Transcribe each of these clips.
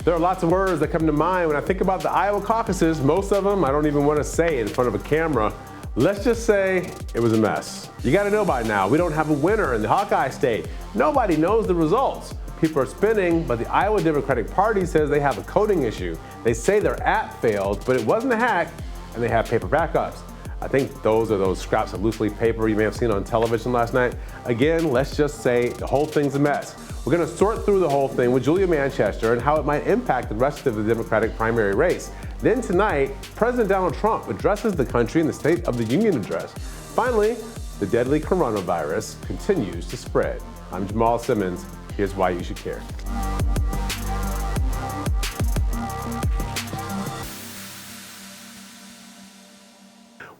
There are lots of words that come to mind when I think about the Iowa caucuses. Most of them I don't even want to say in front of a camera. Let's just say it was a mess. You got to know by now, we don't have a winner in the Hawkeye state. Nobody knows the results. People are spinning, but the Iowa Democratic Party says they have a coding issue. They say their app failed, but it wasn't a hack, and they have paper backups. I think those are those scraps of loose leaf paper you may have seen on television last night. Again, let's just say the whole thing's a mess. We're going to sort through the whole thing with Julia Manchester and how it might impact the rest of the Democratic primary race. Then tonight, President Donald Trump addresses the country in the State of the Union address. Finally, the deadly coronavirus continues to spread. I'm Jamal Simmons. Here's why you should care.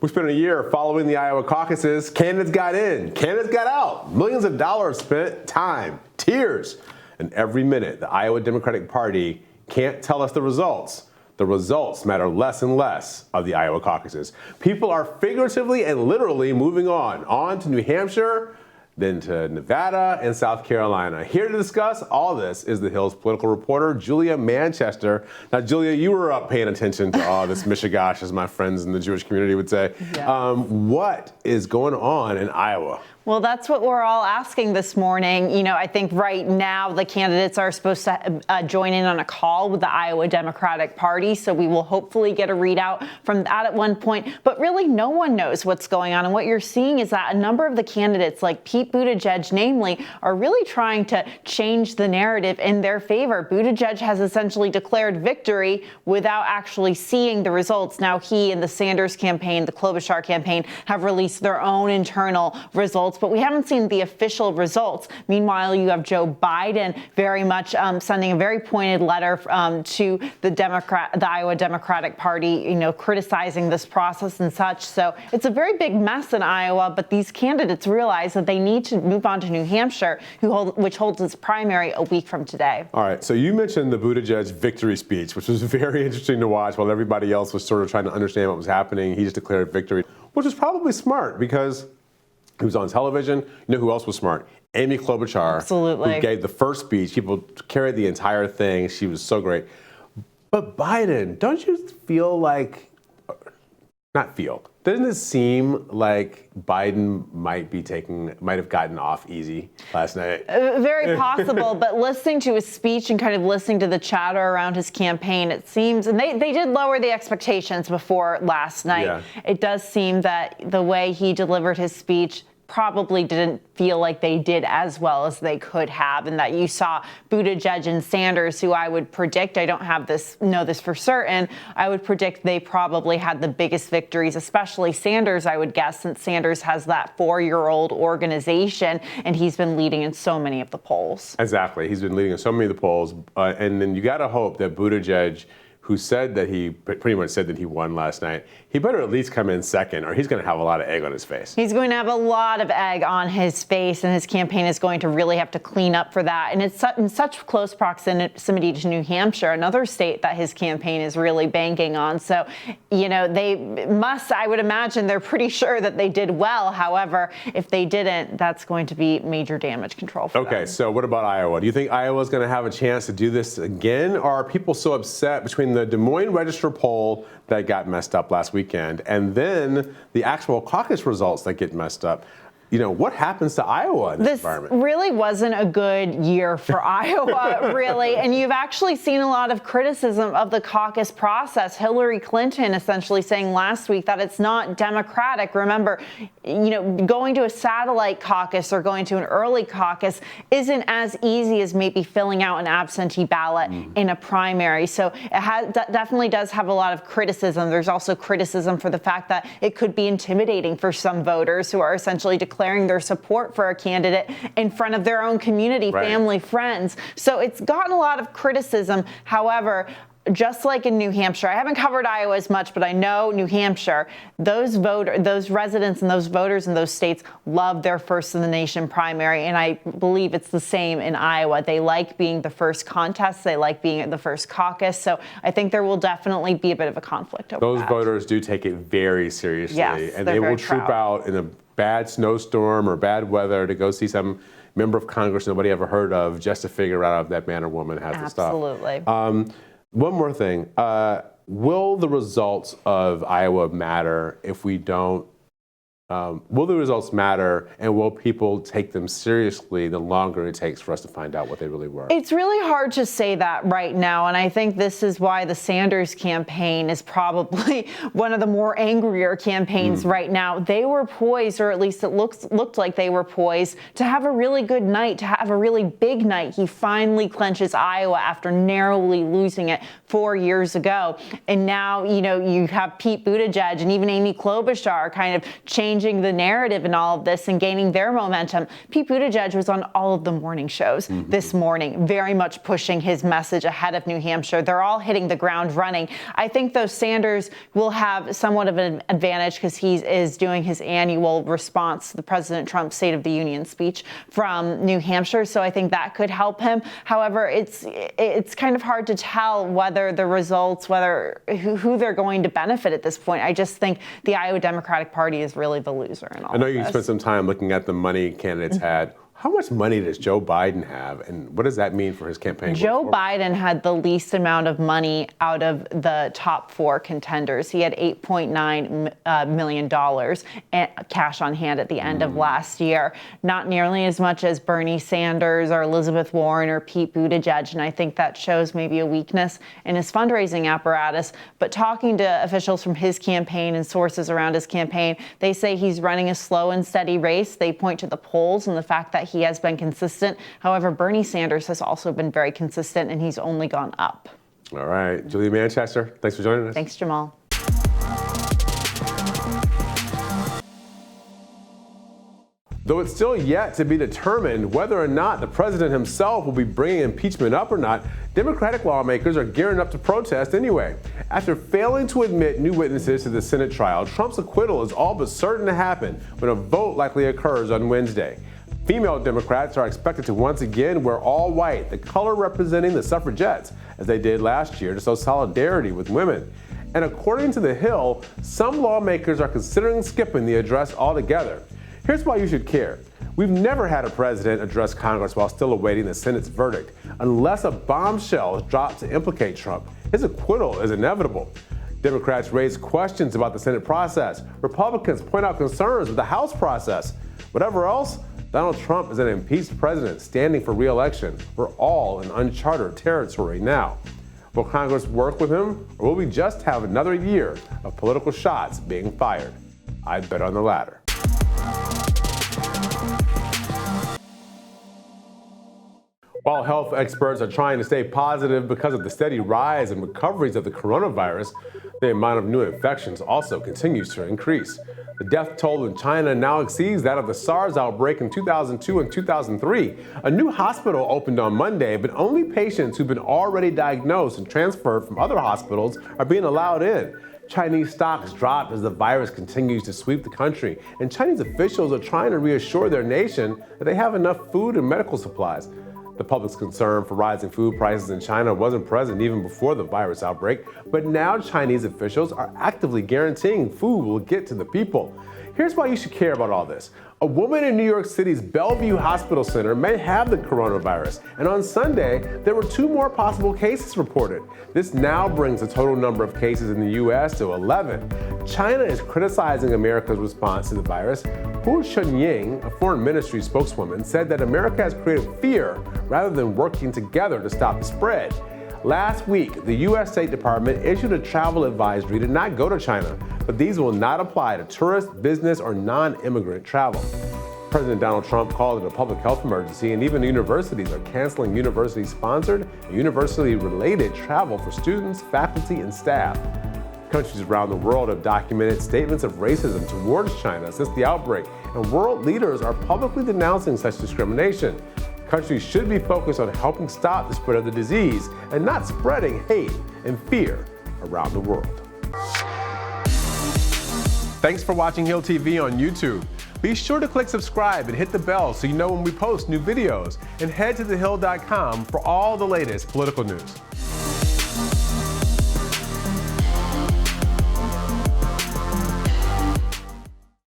We spent a year following the Iowa caucuses. Candidates got in, candidates got out. Millions of dollars spent, time, tears. And every minute, the Iowa Democratic Party can't tell us the results. The results matter less and less of the Iowa caucuses. People are figuratively and literally moving on to New Hampshire, then to Nevada and South Carolina. Here to discuss all this is the Hill's political reporter, Julia Manchester. Now, Julia, you were up paying attention to all this mishigash, as my friends in the Jewish community would say. Yeah. What is going on in Iowa? Well, that's what we're all asking this morning. You know, I think right now the candidates are supposed to join in on a call with the Iowa Democratic Party. So we will hopefully get a readout from that at one point. But really, no one knows what's going on. And what you're seeing is that a number of the candidates, like Pete Buttigieg, namely, are really trying to change the narrative in their favor. Buttigieg has essentially declared victory without actually seeing the results. Now, he and the Sanders campaign, the Klobuchar campaign, have released their own internal results, but we haven't seen the official results. Meanwhile, you have Joe Biden very much sending a very pointed letter to the Iowa Democratic Party, criticizing this process and such. So it's a very big mess in Iowa, but these candidates realize that they need to move on to New Hampshire, which holds its primary a week from today. All right, so you mentioned the Buttigieg victory speech, which was very interesting to watch while everybody else was sort of trying to understand what was happening. He just declared victory, which was probably smart because he was on television. You know who else was smart? Amy Klobuchar. Absolutely. Who gave the first speech. People carried the entire thing. She was so great. But Biden, don't you feel like, doesn't it seem like Biden might have gotten off easy last night? Very possible, but listening to his speech and kind of listening to the chatter around his campaign, it seems, and they did lower the expectations before last night. Yeah. It does seem that the way he delivered his speech probably didn't feel like they did as well as they could have, and that you saw Buttigieg and Sanders, who I would predict, I don't know this for certain, I would predict they probably had the biggest victories, especially Sanders, I would guess, since Sanders has that 4-year-old organization, and he's been leading in so many of the polls. Exactly. He's been leading in so many of the polls, and then you got to hope that Buttigieg, who said that he pretty much said that he won last night, he better at least come in second or he's going to have a lot of egg on his face. He's going to have a lot of egg on his face, and his campaign is going to really have to clean up for that. And it's in such close proximity to New Hampshire, another state that his campaign is really banking on. So, they must, I would imagine they're pretty sure that they did well. However, if they didn't, that's going to be major damage control for them. Okay, so what about Iowa? Do you think Iowa's going to have a chance to do this again? Or are people so upset between the Des Moines Register poll that got messed up last weekend and then the actual caucus results that get messed up? What happens to Iowa in this environment? This really wasn't a good year for Iowa, really. And you've actually seen a lot of criticism of the caucus process. Hillary Clinton essentially saying last week that it's not democratic. Remember, going to a satellite caucus or going to an early caucus isn't as easy as maybe filling out an absentee ballot in a primary. So it definitely does have a lot of criticism. There's also criticism for the fact that it could be intimidating for some voters who are essentially declaring their support for a candidate in front of their own community, right, family, friends. So it's gotten a lot of criticism. However, just like in New Hampshire, I haven't covered Iowa as much, but I know New Hampshire, those residents and those voters in those states love their first in the nation primary. And I believe it's the same in Iowa. They like being the first contest. They like being at the first caucus. So I think there will definitely be a bit of a conflict over those that. Voters do take it very seriously. Yes, and they will troop out in a bad snowstorm or bad weather to go see some member of Congress nobody ever heard of just to figure out if that man or woman has the stuff. Absolutely. One more thing. Will the results of Iowa matter if we don't? Will the results matter, and will people take them seriously the longer it takes for us to find out what they really were? It's really hard to say that right now, and I think this is why the Sanders campaign is probably one of the more angrier campaigns right now. They were poised, or at least it looked like they were poised, to have a really good night, to have a really big night. He finally clenches Iowa after narrowly losing it 4 years ago. And now, you have Pete Buttigieg and even Amy Klobuchar kind of changing the narrative in all of this and gaining their momentum. Pete Buttigieg was on all of the morning shows this morning, very much pushing his message ahead of New Hampshire. They're all hitting the ground running. I think, though, Sanders will have somewhat of an advantage because he is doing his annual response to the President Trump State of the Union speech from New Hampshire, so I think that could help him. However, it's kind of hard to tell whether the results, who they're going to benefit at this point. I just think the Iowa Democratic Party is really the loser in all I know of you this. spent some time looking at the money candidates had. How much money does Joe Biden have, and what does that mean for his campaign? Joe Biden had the least amount of money out of the top 4 contenders. He had $8.9 million cash on hand at the end of last year. Not nearly as much as Bernie Sanders or Elizabeth Warren or Pete Buttigieg, and I think that shows maybe a weakness in his fundraising apparatus. But talking to officials from his campaign and sources around his campaign, they say he's running a slow and steady race. They point to the polls and the fact that he has been consistent. However, Bernie Sanders has also been very consistent, and he's only gone up. All right. Julie Manchester, thanks for joining us. Thanks, Jamal. Though it's still yet to be determined whether or not the president himself will be bringing impeachment up or not, Democratic lawmakers are gearing up to protest anyway. After failing to admit new witnesses to the Senate trial, Trump's acquittal is all but certain to happen when a vote likely occurs on Wednesday. Female Democrats are expected to once again wear all white, the color representing the suffragettes, as they did last year to show solidarity with women. And according to The Hill, some lawmakers are considering skipping the address altogether. Here's why you should care. We've never had a president address Congress while still awaiting the Senate's verdict, unless a bombshell is dropped to implicate Trump. His acquittal is inevitable. Democrats raise questions about the Senate process. Republicans point out concerns with the House process. Whatever else, Donald Trump is an impeached president standing for re-election. We're all in uncharted territory now. Will Congress work with him, or will we just have another year of political shots being fired? I'd bet on the latter. While health experts are trying to stay positive because of the steady rise and recoveries of the coronavirus, the amount of new infections also continues to increase. The death toll in China now exceeds that of the SARS outbreak in 2002 and 2003. A new hospital opened on Monday, but only patients who've been already diagnosed and transferred from other hospitals are being allowed in. Chinese stocks dropped as the virus continues to sweep the country, and Chinese officials are trying to reassure their nation that they have enough food and medical supplies. The public's concern for rising food prices in China wasn't present even before the virus outbreak, but now Chinese officials are actively guaranteeing food will get to the people. Here's why you should care about all this. A woman in New York City's Bellevue Hospital Center may have the coronavirus, and on Sunday, there were 2 more possible cases reported. This now brings the total number of cases in the U.S. to 11. China is criticizing America's response to the virus. Hu Chunying, a foreign ministry spokeswoman, said that America has created fear rather than working together to stop the spread. Last week, the U.S. State Department issued a travel advisory to not go to China, but these will not apply to tourist, business, or non-immigrant travel. President Donald Trump called it a public health emergency, and even universities are canceling university-sponsored and university-related travel for students, faculty, and staff. Countries around the world have documented statements of racism towards China since the outbreak, and world leaders are publicly denouncing such discrimination. Countries should be focused on helping stop the spread of the disease and not spreading hate and fear around the world. Thanks for watching Hill TV on YouTube. Be sure to click subscribe and hit the bell so you know when we post new videos, and head to thehill.com for all the latest political news.